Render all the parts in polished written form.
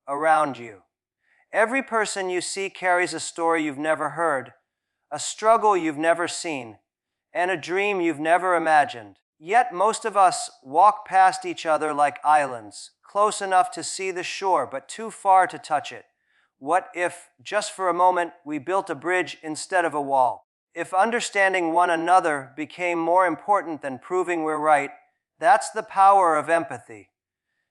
around you. Every person you see carries a story you've never heard, a struggle you've never seen, and a dream you've never imagined. Yet most of us walk past each other like islands, close enough to see the shore but too far to touch it. What if, just for a moment, we built a bridge instead of a wall? If understanding one another became more important than proving we're right, that's the power of empathy.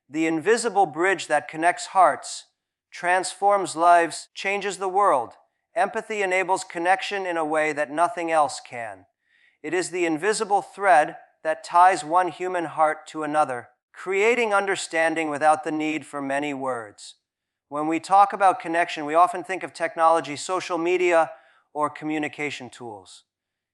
The invisible bridge that connects hearts, transforms lives, changes the world. Empathy enables connection in a way that nothing else can. It is the invisible thread that ties one human heart to another, creating understanding without the need for many words. When we talk about connection, we often think of technology, social media, or communication tools.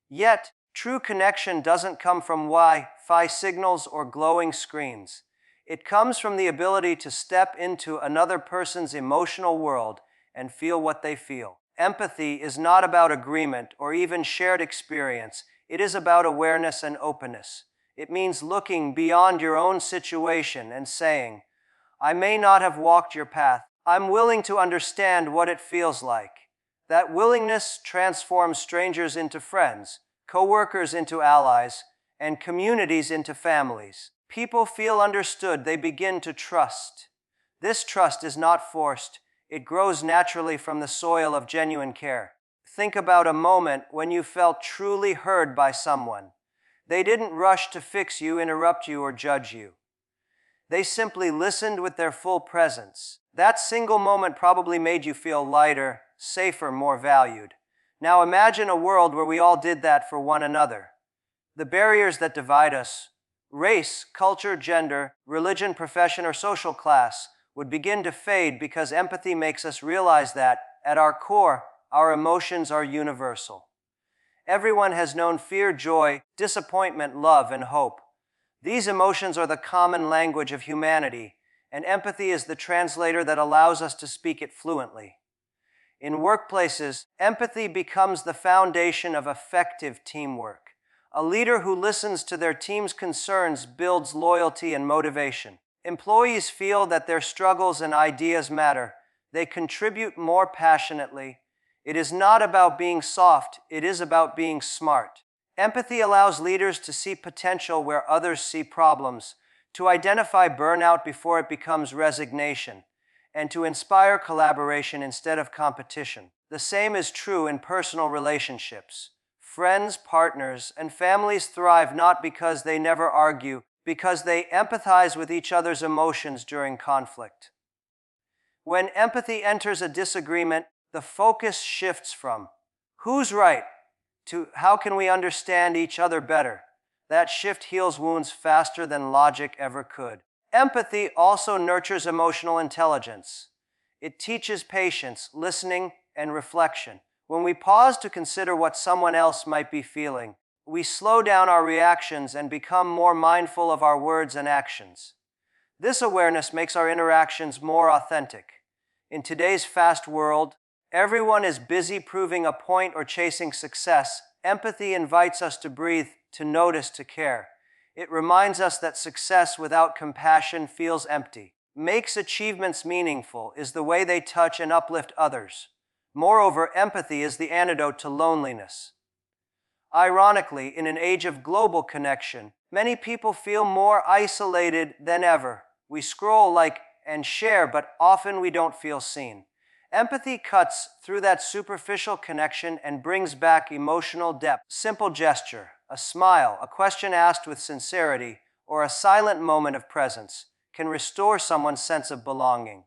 Yet, true connection doesn't come from Wi-Fi signals or glowing screens. It comes from the ability to step into another person's emotional world and feel what they feel. Empathy is not about agreement or even shared experience. It is about awareness and openness. It means looking beyond your own situation and saying, I may not have walked your path. I'm willing to understand what it feels like. That willingness transforms strangers into friends, co-workers into allies, and communities into families. People feel understood. They begin to trust. This trust is not forced. It grows naturally from the soil of genuine care. Think about a moment when you felt truly heard by someone. They didn't rush to fix you, interrupt you, or judge you. They simply listened with their full presence. That single moment probably made you feel lighter, safer, more valued. Now imagine a world where we all did that for one another. The barriers that divide us, race, culture, gender, religion, profession, or social class, would begin to fade because empathy makes us realize that, at our core, our emotions are universal. Everyone has known fear, joy, disappointment, love, and hope. These emotions are the common language of humanity, and empathy is the translator that allows us to speak it fluently. In workplaces, empathy becomes the foundation of effective teamwork. A leader who listens to their team's concerns builds loyalty and motivation. Employees feel that their struggles and ideas matter. They contribute more passionately. It is not about being soft, it is about being smart. Empathy allows leaders to see potential where others see problems, to identify burnout before it becomes resignation, and to inspire collaboration instead of competition. The same is true in personal relationships. Friends, partners, and families thrive not because they never argue, because they empathize with each other's emotions during conflict. When empathy enters a disagreement, the focus shifts from who's right to how can we understand each other better. That shift heals wounds faster than logic ever could. Empathy also nurtures emotional intelligence. It teaches patience, listening, and reflection. When we pause to consider what someone else might be feeling, we slow down our reactions and become more mindful of our words and actions. This awareness makes our interactions more authentic. In today's fast world, everyone is busy proving a point or chasing success. Empathy invites us to breathe, to notice, to care. It reminds us that success without compassion feels empty. Makes achievements meaningful is the way they touch and uplift others. Moreover, empathy is the antidote to loneliness. Ironically, in an age of global connection, many people feel more isolated than ever. We scroll, like, and share, but often we don't feel seen. Empathy cuts through that superficial connection and brings back emotional depth. Simple gesture, a smile, a question asked with sincerity, or a silent moment of presence can restore someone's sense of belonging.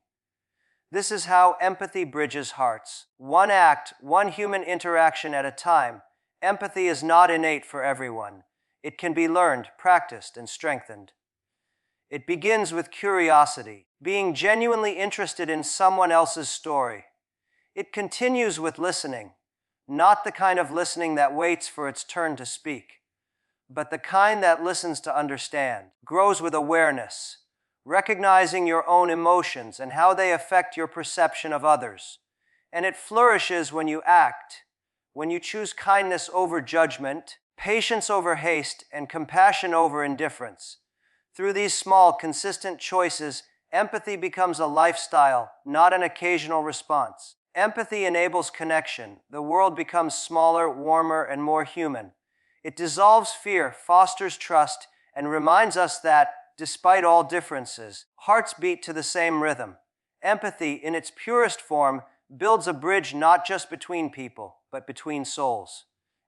This is how empathy bridges hearts. One act, one human interaction at a time. Empathy is not innate for everyone. It can be learned, practiced, and strengthened. It begins with curiosity, being genuinely interested in someone else's story. It continues with listening, not the kind of listening that waits for its turn to speak, but the kind that listens to understand. Grows with awareness, recognizing your own emotions and how they affect your perception of others. And it flourishes when you act, when you choose kindness over judgment, patience over haste, and compassion over indifference. Through these small, consistent choices, Empathy becomes a lifestyle, not an occasional response. Empathy enables connection. The world becomes smaller, warmer, and more human. It dissolves fear, fosters trust, and reminds us that, despite all differences, hearts beat to the same rhythm. Empathy, in its purest form, builds a bridge not just between people, but between souls.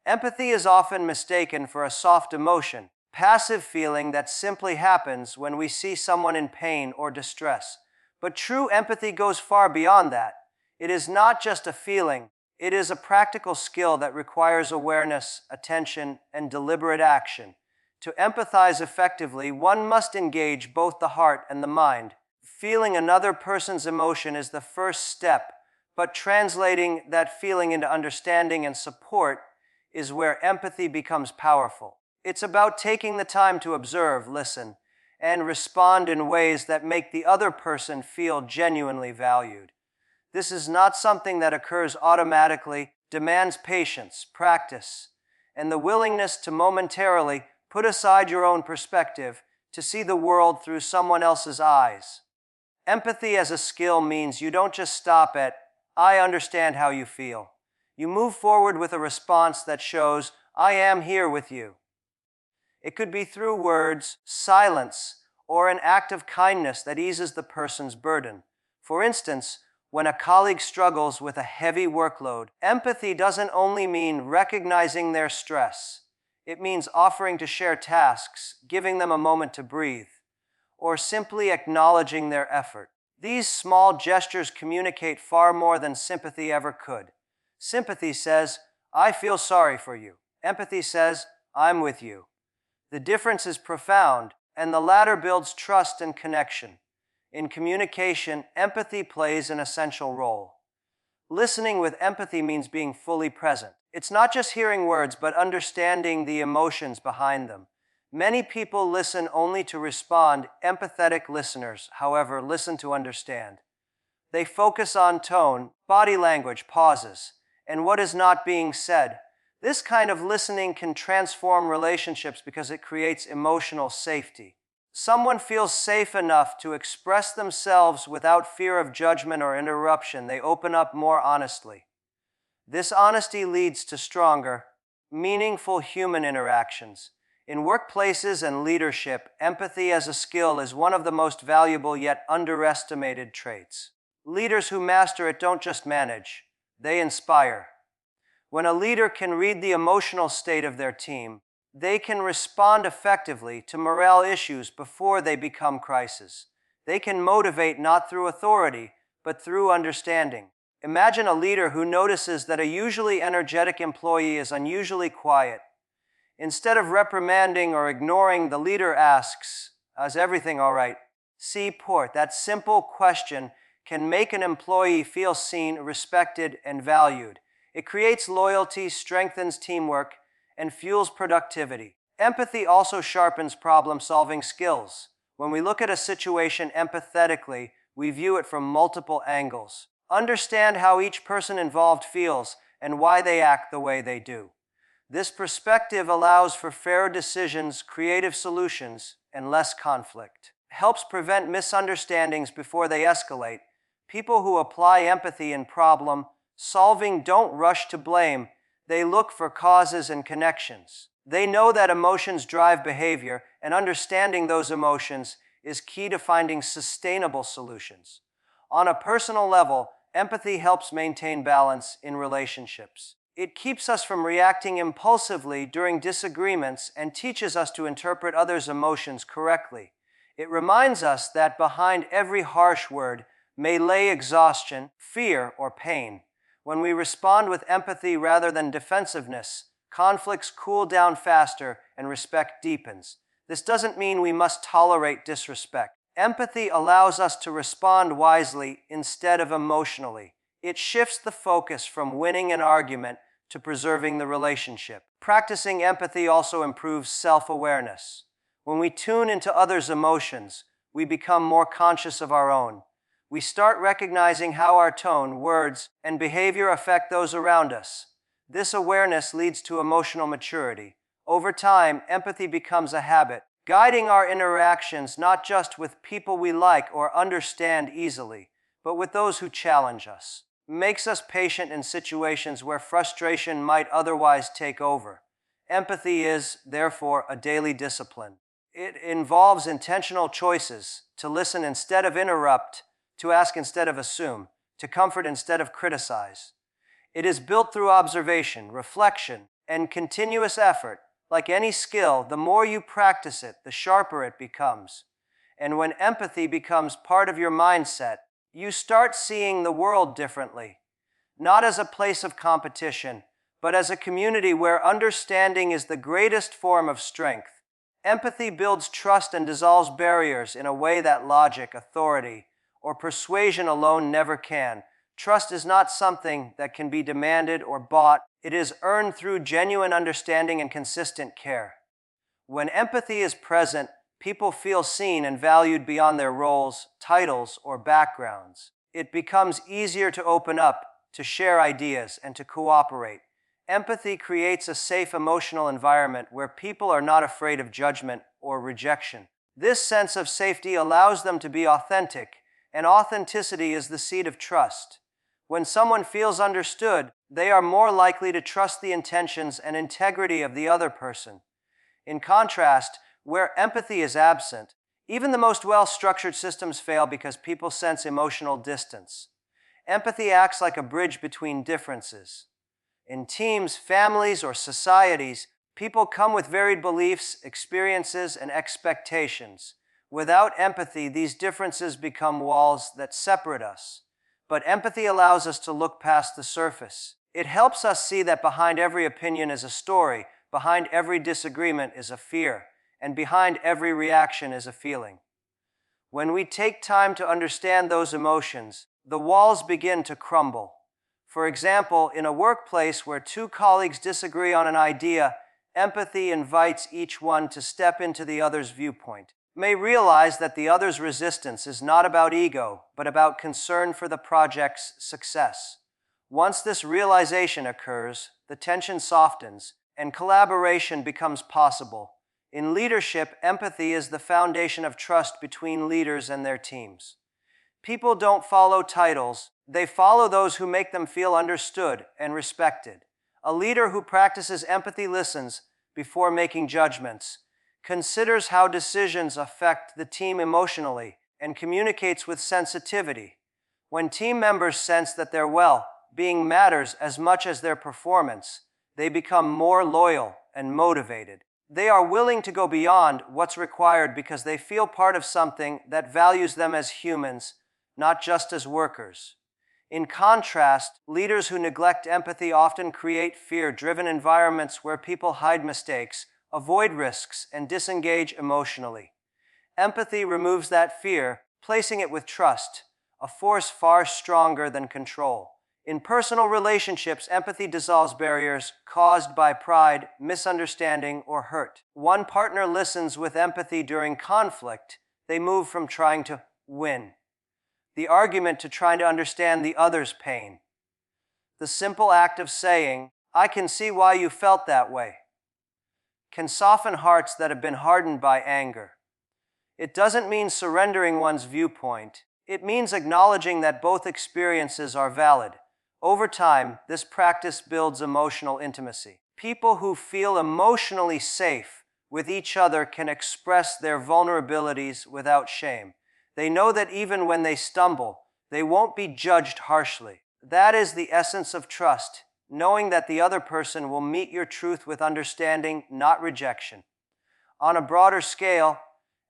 Empathy is often mistaken for a soft emotion, passive feeling that simply happens when we see someone in pain or distress. But true empathy goes far beyond that. It is not just a feeling, it is a practical skill that requires awareness, attention, and deliberate action. To empathize effectively, one must engage both the heart and the mind. Feeling another person's emotion is the first step, but translating that feeling into understanding and support is where empathy becomes powerful. It's about taking the time to observe, listen, and respond in ways that make the other person feel genuinely valued. This is not something that occurs automatically, demands patience, practice, and the willingness to momentarily put aside your own perspective to see the world through someone else's eyes. Empathy as a skill means you don't just stop at, "I understand how you feel." You move forward with a response that shows, "I am here with you." It could be through words, silence, or an act of kindness that eases the person's burden. For instance, when a colleague struggles with a heavy workload, empathy doesn't only mean recognizing their stress. It means offering to share tasks, giving them a moment to breathe, or simply acknowledging their effort. These small gestures communicate far more than sympathy ever could. Sympathy says, "I feel sorry for you." Empathy says, "I'm with you." The difference is profound, and the latter builds trust and connection. In communication, empathy plays an essential role. Listening with empathy means being fully present. It's not just hearing words, but understanding the emotions behind them. Many people listen only to respond. Empathetic listeners, however, listen to understand. They focus on tone, body language, pauses, and what is not being said. This kind of listening can transform relationships because it creates emotional safety. Someone feels safe enough to express themselves without fear of judgment or interruption. They open up more honestly. This honesty leads to stronger, meaningful human interactions. In workplaces and leadership, empathy as a skill is one of the most valuable yet underestimated traits. Leaders who master it don't just manage, they inspire. When a leader can read the emotional state of their team, they can respond effectively to morale issues before they become crises. They can motivate not through authority, but through understanding. Imagine a leader who notices that a usually energetic employee is unusually quiet. Instead of reprimanding or ignoring, the leader asks, "Is everything all right?" Support. That simple question can make an employee feel seen, respected, and valued. It creates loyalty, strengthens teamwork, and fuels productivity. Empathy also sharpens problem-solving skills. When we look at a situation empathetically, we view it from multiple angles. Understand how each person involved feels and why they act the way they do. This perspective allows for fairer decisions, creative solutions, and less conflict. It helps prevent misunderstandings before they escalate. People who apply empathy in problem solving don't rush to blame. They look for causes and connections. They know that emotions drive behavior, and understanding those emotions is key to finding sustainable solutions. On a personal level, empathy helps maintain balance in relationships. It keeps us from reacting impulsively during disagreements and teaches us to interpret others' emotions correctly. It reminds us that behind every harsh word may lay exhaustion, fear, or pain. When we respond with empathy rather than defensiveness, conflicts cool down faster and respect deepens. This doesn't mean we must tolerate disrespect. Empathy allows us to respond wisely instead of emotionally. It shifts the focus from winning an argument to preserving the relationship. Practicing empathy also improves self-awareness. When we tune into others' emotions, we become more conscious of our own. We start recognizing how our tone, words, and behavior affect those around us. This awareness leads to emotional maturity. Over time, empathy becomes a habit, guiding our interactions not just with people we like or understand easily, but with those who challenge us. Makes us patient in situations where frustration might otherwise take over. Empathy is, therefore, a daily discipline. It involves intentional choices to listen instead of interrupt, to ask instead of assume, to comfort instead of criticize. It is built through observation, reflection, and continuous effort. Like any skill, the more you practice it, the sharper it becomes. And when empathy becomes part of your mindset, you start seeing the world differently, not as a place of competition, but as a community where understanding is the greatest form of strength. Empathy builds trust and dissolves barriers in a way that logic, authority, or persuasion alone never can. Trust is not something that can be demanded or bought. It is earned through genuine understanding and consistent care. When empathy is present, people feel seen and valued beyond their roles, titles, or backgrounds. It becomes easier to open up, to share ideas, and to cooperate. Empathy creates a safe emotional environment where people are not afraid of judgment or rejection. This sense of safety allows them to be authentic, and authenticity is the seed of trust. When someone feels understood, they are more likely to trust the intentions and integrity of the other person. In contrast, where empathy is absent, even the most well-structured systems fail because people sense emotional distance. Empathy acts like a bridge between differences. In teams, families, or societies, people come with varied beliefs, experiences, and expectations. Without empathy, these differences become walls that separate us. But empathy allows us to look past the surface. It helps us see that behind every opinion is a story, behind every disagreement is a fear, and behind every reaction is a feeling. When we take time to understand those emotions, the walls begin to crumble. For example, in a workplace where two colleagues disagree on an idea, empathy invites each one to step into the other's viewpoint. May realize that the other's resistance is not about ego, but about concern for the project's success. Once this realization occurs, the tension softens, and collaboration becomes possible. In leadership, empathy is the foundation of trust between leaders and their teams. People don't follow titles, they follow those who make them feel understood and respected. A leader who practices empathy listens before making judgments, considers how decisions affect the team emotionally, and communicates with sensitivity. When team members sense that their well-being matters as much as their performance, they become more loyal and motivated. They are willing to go beyond what's required because they feel part of something that values them as humans, not just as workers. In contrast, leaders who neglect empathy often create fear-driven environments where people hide mistakes, avoid risks, and disengage emotionally. Empathy removes that fear, placing it with trust, a force far stronger than control. In personal relationships, empathy dissolves barriers caused by pride, misunderstanding, or hurt. One partner listens with empathy during conflict. They move from trying to win the argument to trying to understand the other's pain. The simple act of saying, "I can see why you felt that way," can soften hearts that have been hardened by anger. It doesn't mean surrendering one's viewpoint. It means acknowledging that both experiences are valid. Over time, this practice builds emotional intimacy. People who feel emotionally safe with each other can express their vulnerabilities without shame. They know that even when they stumble, they won't be judged harshly. That is the essence of trust, knowing that the other person will meet your truth with understanding, not rejection. On a broader scale,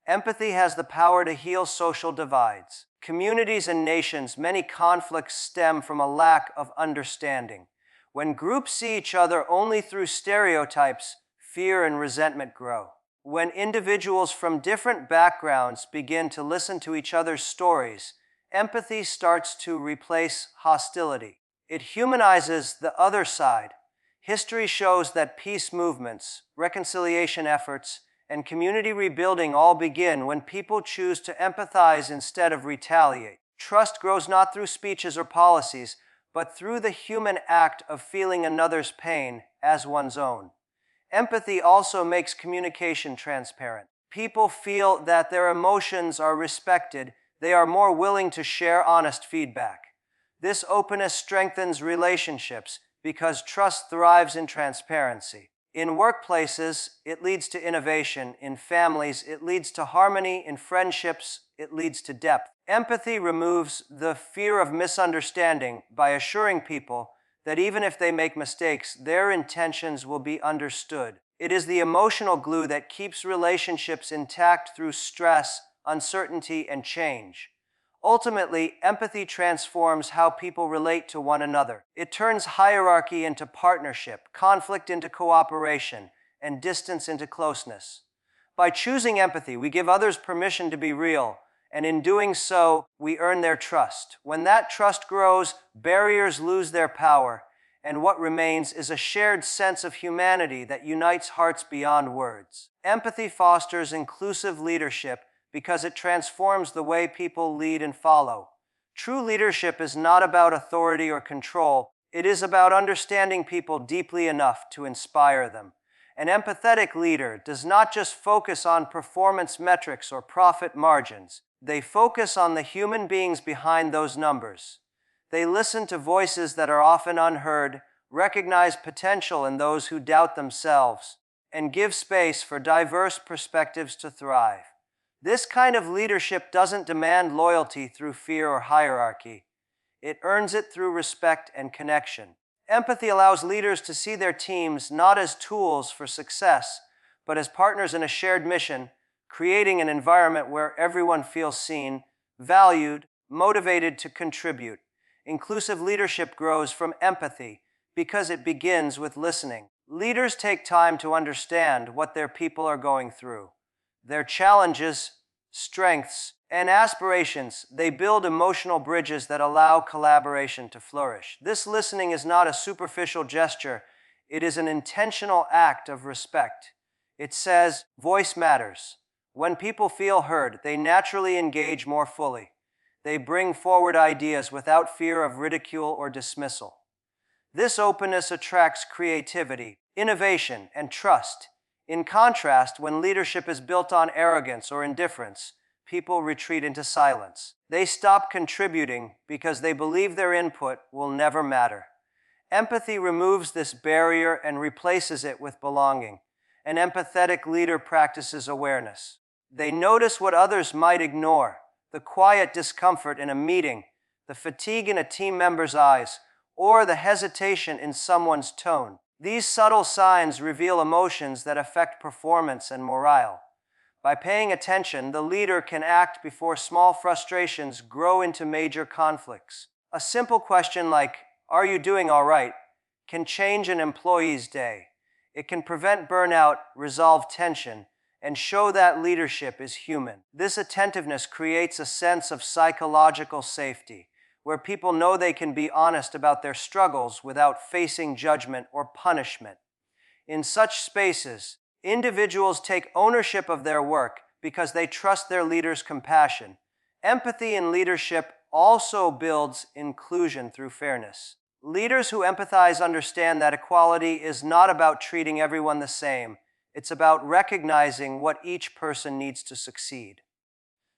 empathy has the power to heal social divides. Communities and nations, many conflicts stem from a lack of understanding. When groups see each other only through stereotypes, fear and resentment grow. When individuals from different backgrounds begin to listen to each other's stories, empathy starts to replace hostility. It humanizes the other side. History shows that peace movements, reconciliation efforts, and community rebuilding all begin when people choose to empathize instead of retaliate. Trust grows not through speeches or policies, but through the human act of feeling another's pain as one's own. Empathy also makes communication transparent. people feel that their emotions are respected, they are more willing to share honest feedback. This openness strengthens relationships because trust thrives in transparency. In workplaces, it leads to innovation. In families, it leads to harmony. In friendships, it leads to depth. Empathy removes the fear of misunderstanding by assuring people that even if they make mistakes, their intentions will be understood. It is the emotional glue that keeps relationships intact through stress, uncertainty, and change. Ultimately, empathy transforms how people relate to one another. It turns hierarchy into partnership, conflict into cooperation, and distance into closeness. By choosing empathy, we give others permission to be real, and in doing so, we earn their trust. When that trust grows, barriers lose their power, and what remains is a shared sense of humanity that unites hearts beyond words. Empathy fosters inclusive leadership because it transforms the way people lead and follow. True leadership is not about authority or control. It is about understanding people deeply enough to inspire them. An empathetic leader does not just focus on performance metrics or profit margins. They focus on the human beings behind those numbers. They listen to voices that are often unheard, recognize potential in those who doubt themselves, and give space for diverse perspectives to thrive. This kind of leadership doesn't demand loyalty through fear or hierarchy. It earns it through respect and connection. Empathy allows leaders to see their teams not as tools for success, but as partners in a shared mission, creating an environment where everyone feels seen, valued, motivated to contribute. Inclusive leadership grows from empathy because it begins with listening. Leaders take time to understand what their people are going through, their challenges, strengths, and aspirations. They build emotional bridges that allow collaboration to flourish. This listening is not a superficial gesture, it is an intentional act of respect. It says, voice matters. When people feel heard, they naturally engage more fully. They bring forward ideas without fear of ridicule or dismissal. This openness attracts creativity, innovation, and trust. In contrast, when leadership is built on arrogance or indifference, people retreat into silence. They stop contributing because they believe their input will never matter. Empathy removes this barrier and replaces it with belonging. An empathetic leader practices awareness. They notice what others might ignore, the quiet discomfort in a meeting, the fatigue in a team member's eyes, or the hesitation in someone's tone. These subtle signs reveal emotions that affect performance and morale. By paying attention, the leader can act before small frustrations grow into major conflicts. A simple question like, "Are you doing all right?" can change an employee's day. It can prevent burnout, resolve tension, and show that leadership is human. This attentiveness creates a sense of psychological safety, where people know they can be honest about their struggles without facing judgment or punishment. In such spaces, individuals take ownership of their work because they trust their leader's compassion. Empathy in leadership also builds inclusion through fairness. Leaders who empathize understand that equality is not about treating everyone the same. It's about recognizing what each person needs to succeed.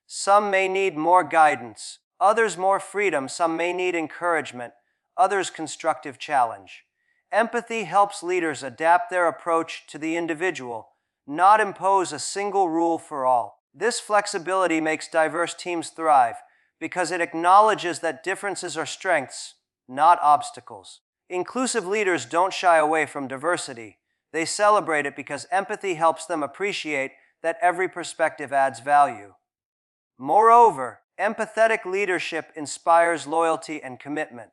Some may need more guidance, others more freedom, some may need encouragement, others constructive challenge. Empathy helps leaders adapt their approach to the individual, not impose a single rule for all. This flexibility makes diverse teams thrive because it acknowledges that differences are strengths, not obstacles. Inclusive leaders don't shy away from diversity. They celebrate it because empathy helps them appreciate that every perspective adds value. Moreover, empathetic leadership inspires loyalty and commitment.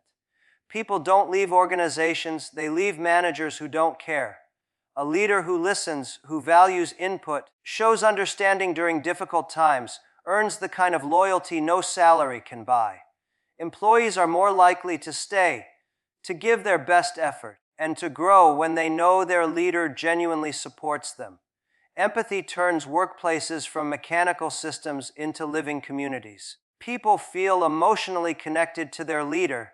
People don't leave organizations, they leave managers who don't care. A leader who listens, who values input, shows understanding during difficult times, earns the kind of loyalty no salary can buy. Employees are more likely to stay, to give their best effort, and to grow when they know their leader genuinely supports them. Empathy turns workplaces from mechanical systems into living communities. People feel emotionally connected to their leader.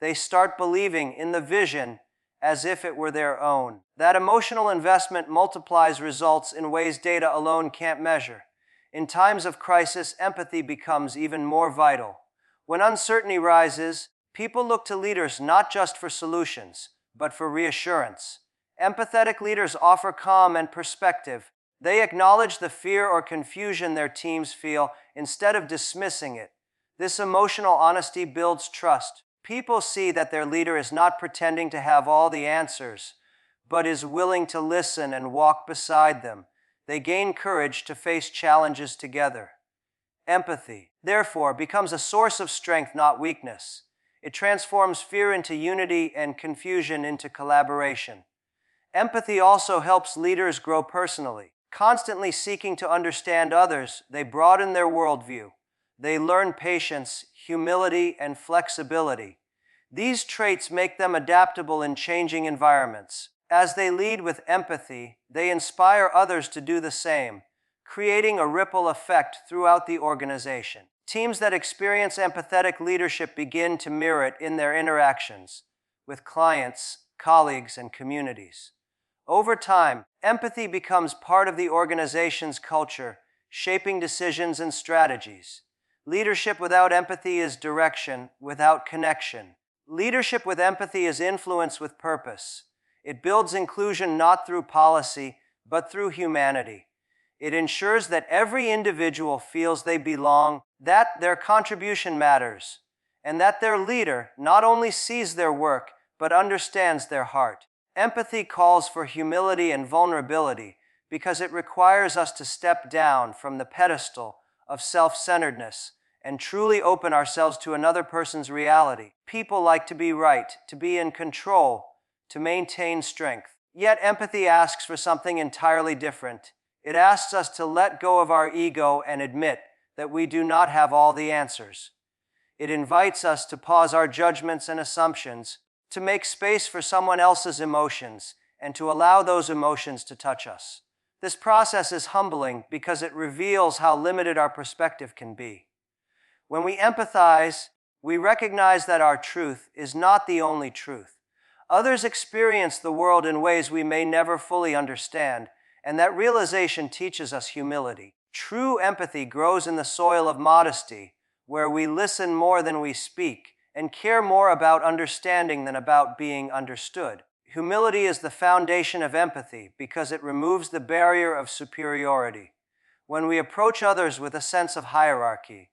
They start believing in the vision as if it were their own. That emotional investment multiplies results in ways data alone can't measure. In times of crisis, empathy becomes even more vital. When uncertainty rises, people look to leaders not just for solutions, but for reassurance. Empathetic leaders offer calm and perspective. They acknowledge the fear or confusion their teams feel instead of dismissing it. This emotional honesty builds trust. People see that their leader is not pretending to have all the answers, but is willing to listen and walk beside them. They gain courage to face challenges together. Empathy, therefore, becomes a source of strength, not weakness. It transforms fear into unity and confusion into collaboration. Empathy also helps leaders grow personally. Constantly seeking to understand others, they broaden their worldview. They learn patience, humility, and flexibility. These traits make them adaptable in changing environments. As they lead with empathy, they inspire others to do the same, creating a ripple effect throughout the organization. Teams that experience empathetic leadership begin to mirror it in their interactions with clients, colleagues, and communities. Over time, empathy becomes part of the organization's culture, shaping decisions and strategies. Leadership without empathy is direction without connection. Leadership with empathy is influence with purpose. It builds inclusion not through policy, but through humanity. It ensures that every individual feels they belong, that their contribution matters, and that their leader not only sees their work, but understands their heart. Empathy calls for humility and vulnerability because it requires us to step down from the pedestal of self-centeredness and truly open ourselves to another person's reality. People like to be right, to be in control, to maintain strength. Yet empathy asks for something entirely different. It asks us to let go of our ego and admit that we do not have all the answers. It invites us to pause our judgments and assumptions, to make space for someone else's emotions, and to allow those emotions to touch us. This process is humbling because it reveals how limited our perspective can be. When we empathize, we recognize that our truth is not the only truth. Others experience the world in ways we may never fully understand, and that realization teaches us humility. True empathy grows in the soil of modesty, where we listen more than we speak, and care more about understanding than about being understood. Humility is the foundation of empathy because it removes the barrier of superiority. When we approach others with a sense of hierarchy,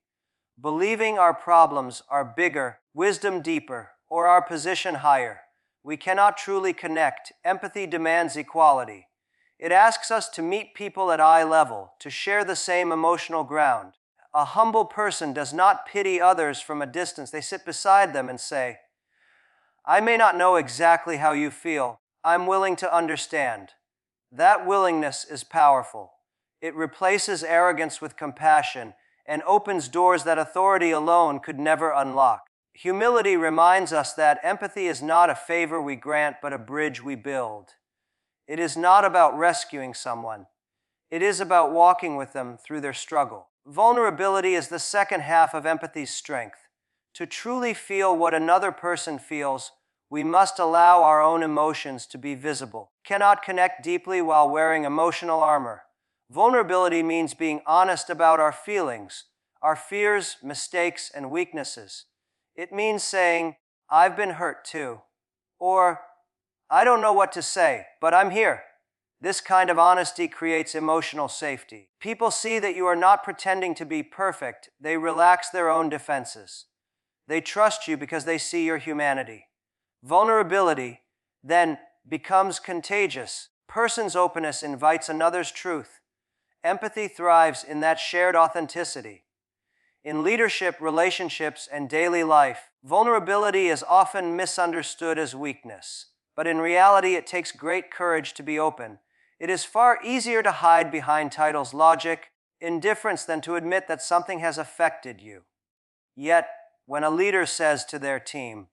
believing our problems are bigger, wisdom deeper, or our position higher, we cannot truly connect. Empathy demands equality. It asks us to meet people at eye level, to share the same emotional ground. A humble person does not pity others from a distance. They sit beside them and say, "I may not know exactly how you feel. I'm willing to understand." That willingness is powerful. It replaces arrogance with compassion and opens doors that authority alone could never unlock. Humility reminds us that empathy is not a favor we grant, but a bridge we build. It is not about rescuing someone. It is about walking with them through their struggle. Vulnerability is the second half of empathy's strength. To truly feel what another person feels, we must allow our own emotions to be visible. Cannot connect deeply while wearing emotional armor. Vulnerability means being honest about our feelings, our fears, mistakes, and weaknesses. It means saying, "I've been hurt too," or "I don't know what to say, but I'm here." This kind of honesty creates emotional safety. People see that you are not pretending to be perfect. They relax their own defenses. They trust you because they see your humanity. Vulnerability then becomes contagious. Person's openness invites another's truth. Empathy thrives in that shared authenticity. In leadership, relationships, and daily life, vulnerability is often misunderstood as weakness. But in reality, it takes great courage to be open. It is far easier to hide behind titles, logic, indifference than to admit that something has affected you. Yet, when a leader says to their team,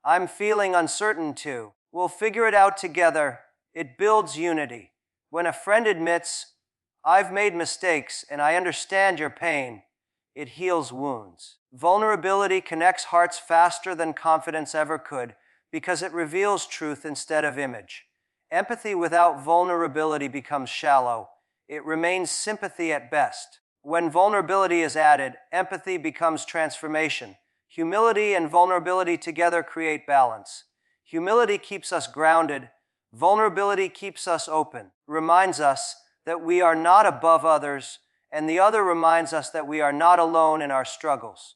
"I'm feeling uncertain too, we'll figure it out together," it builds unity. When a friend admits, "I've made mistakes and I understand your pain," it heals wounds. Vulnerability connects hearts faster than confidence ever could because it reveals truth instead of image. Empathy without vulnerability becomes shallow. It remains sympathy at best. When vulnerability is added, empathy becomes transformation. Humility and vulnerability together create balance. Humility keeps us grounded. Vulnerability keeps us open, reminds us that we are not above others, and the other reminds us that we are not alone in our struggles.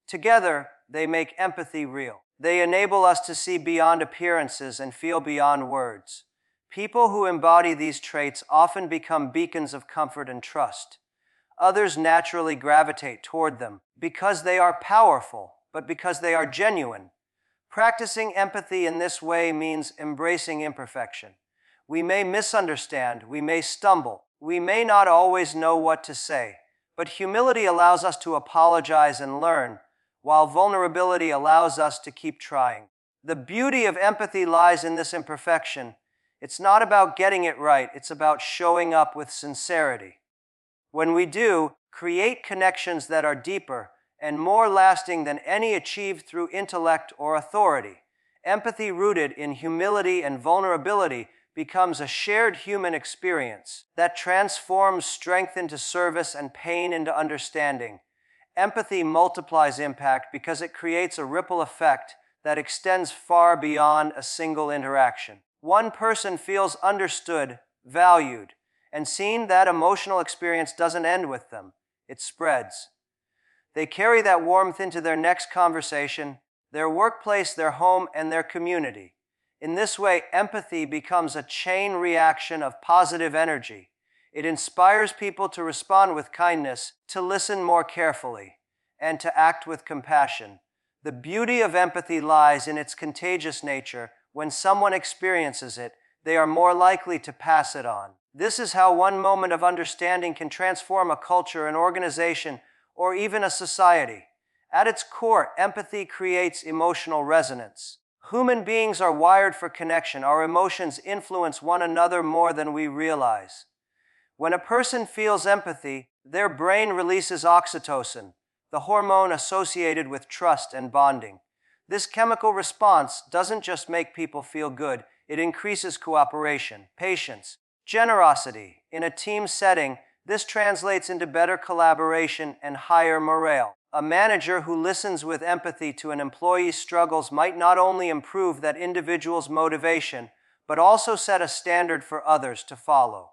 Together, they make empathy real. They enable us to see beyond appearances and feel beyond words. People who embody these traits often become beacons of comfort and trust. Others naturally gravitate toward them because they are powerful, but because they are genuine. Practicing empathy in this way means embracing imperfection. We may misunderstand, we may stumble, we may not always know what to say, but humility allows us to apologize and learn, while vulnerability allows us to keep trying. The beauty of empathy lies in this imperfection. It's not about getting it right, it's about showing up with sincerity. When we do, create connections that are deeper and more lasting than any achieved through intellect or authority. Empathy rooted in humility and vulnerability becomes a shared human experience that transforms strength into service and pain into understanding. Empathy multiplies impact because it creates a ripple effect that extends far beyond a single interaction. One person feels understood, valued, and seen. That emotional experience doesn't end with them. It spreads. They carry that warmth into their next conversation, their workplace, their home, and their community. In this way, empathy becomes a chain reaction of positive energy. It inspires people to respond with kindness, to listen more carefully, and to act with compassion. The beauty of empathy lies in its contagious nature. When someone experiences it, they are more likely to pass it on. This is how one moment of understanding can transform a culture, an organization, or even a society. At its core, empathy creates emotional resonance. Human beings are wired for connection. Our emotions influence one another more than we realize. When a person feels empathy, their brain releases oxytocin, the hormone associated with trust and bonding. This chemical response doesn't just make people feel good, it increases cooperation, patience, generosity. In a team setting, this translates into better collaboration and higher morale. A manager who listens with empathy to an employee's struggles might not only improve that individual's motivation, but also set a standard for others to follow.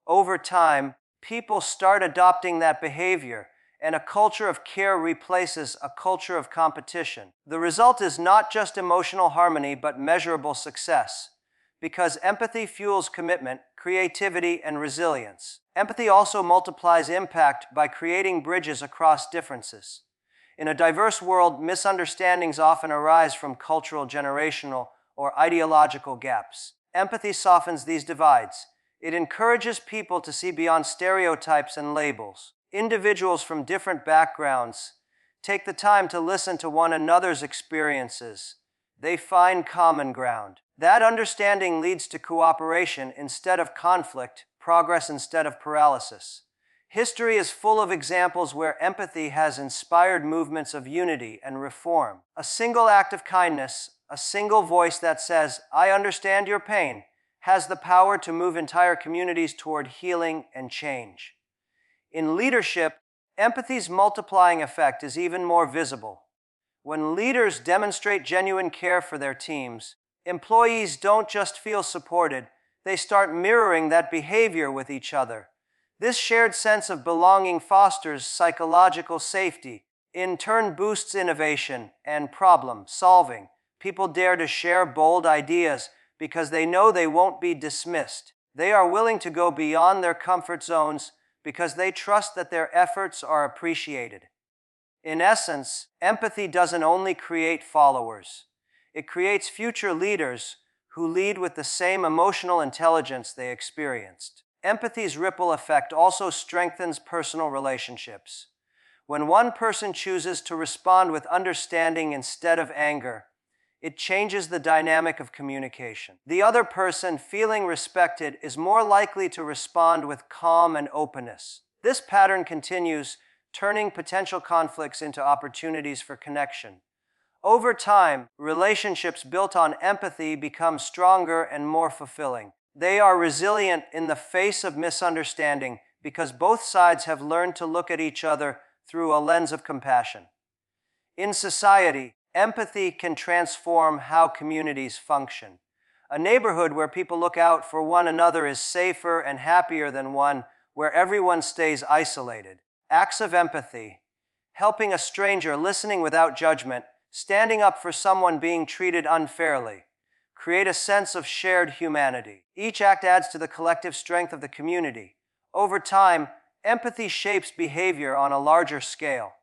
Over time, people start adopting that behavior, and a culture of care replaces a culture of competition. The result is not just emotional harmony, but measurable success, because empathy fuels commitment, creativity, and resilience. Empathy also multiplies impact by creating bridges across differences. In a diverse world, misunderstandings often arise from cultural, generational, or ideological gaps. Empathy softens these divides. It encourages people to see beyond stereotypes and labels. Individuals from different backgrounds take the time to listen to one another's experiences. They find common ground. That understanding leads to cooperation instead of conflict, progress instead of paralysis. History is full of examples where empathy has inspired movements of unity and reform. A single act of kindness, a single voice that says, "I understand your pain," has the power to move entire communities toward healing and change. In leadership, empathy's multiplying effect is even more visible. When leaders demonstrate genuine care for their teams, employees don't just feel supported, they start mirroring that behavior with each other. This shared sense of belonging fosters psychological safety, in turn boosts innovation and problem solving. People dare to share bold ideas because they know they won't be dismissed. They are willing to go beyond their comfort zones because they trust that their efforts are appreciated. In essence, empathy doesn't only create followers. It creates future leaders who lead with the same emotional intelligence they experienced. Empathy's ripple effect also strengthens personal relationships. When one person chooses to respond with understanding instead of anger, it changes the dynamic of communication. The other person, feeling respected, is more likely to respond with calm and openness. This pattern continues, turning potential conflicts into opportunities for connection. Over time, relationships built on empathy become stronger and more fulfilling. They are resilient in the face of misunderstanding because both sides have learned to look at each other through a lens of compassion. In society, empathy can transform how communities function. A neighborhood where people look out for one another is safer and happier than one where everyone stays isolated. Acts of empathy, helping a stranger, listening without judgment, standing up for someone being treated unfairly, create a sense of shared humanity. Each act adds to the collective strength of the community. Over time, empathy shapes behavior on a larger scale.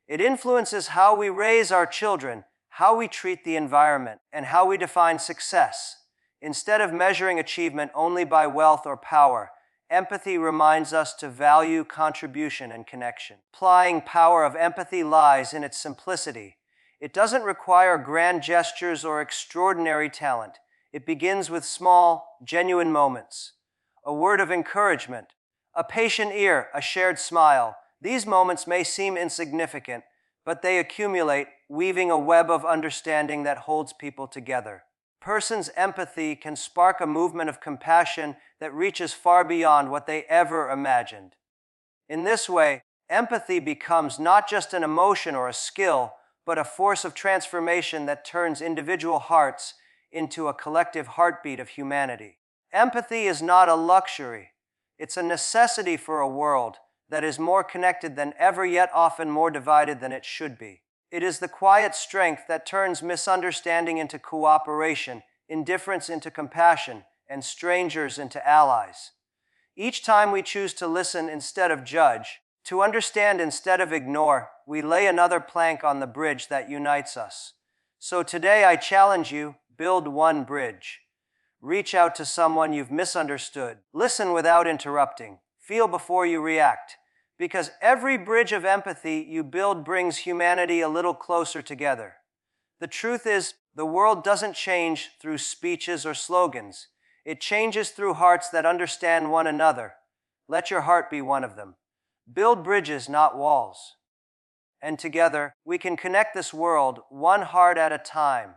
It influences how we raise our children, how we treat the environment, and how we define success. Instead of measuring achievement only by wealth or power, empathy reminds us to value contribution and connection. Applying power of empathy lies in its simplicity. It doesn't require grand gestures or extraordinary talent. It begins with small, genuine moments. A word of encouragement, a patient ear, a shared smile. These moments may seem insignificant, but they accumulate, weaving a web of understanding that holds people together. A person's empathy can spark a movement of compassion that reaches far beyond what they ever imagined. In this way, empathy becomes not just an emotion or a skill, but a force of transformation that turns individual hearts into a collective heartbeat of humanity. Empathy is not a luxury. It's a necessity for a world that is more connected than ever, yet often more divided than it should be. It is the quiet strength that turns misunderstanding into cooperation, indifference into compassion, and strangers into allies. Each time we choose to listen instead of judge, to understand instead of ignore, we lay another plank on the bridge that unites us. So today I challenge you, build one bridge. Reach out to someone you've misunderstood. Listen without interrupting. Feel before you react. Because every bridge of empathy you build brings humanity a little closer together. The truth is, the world doesn't change through speeches or slogans. It changes through hearts that understand one another. Let your heart be one of them. Build bridges, not walls. And together, we can connect this world one heart at a time.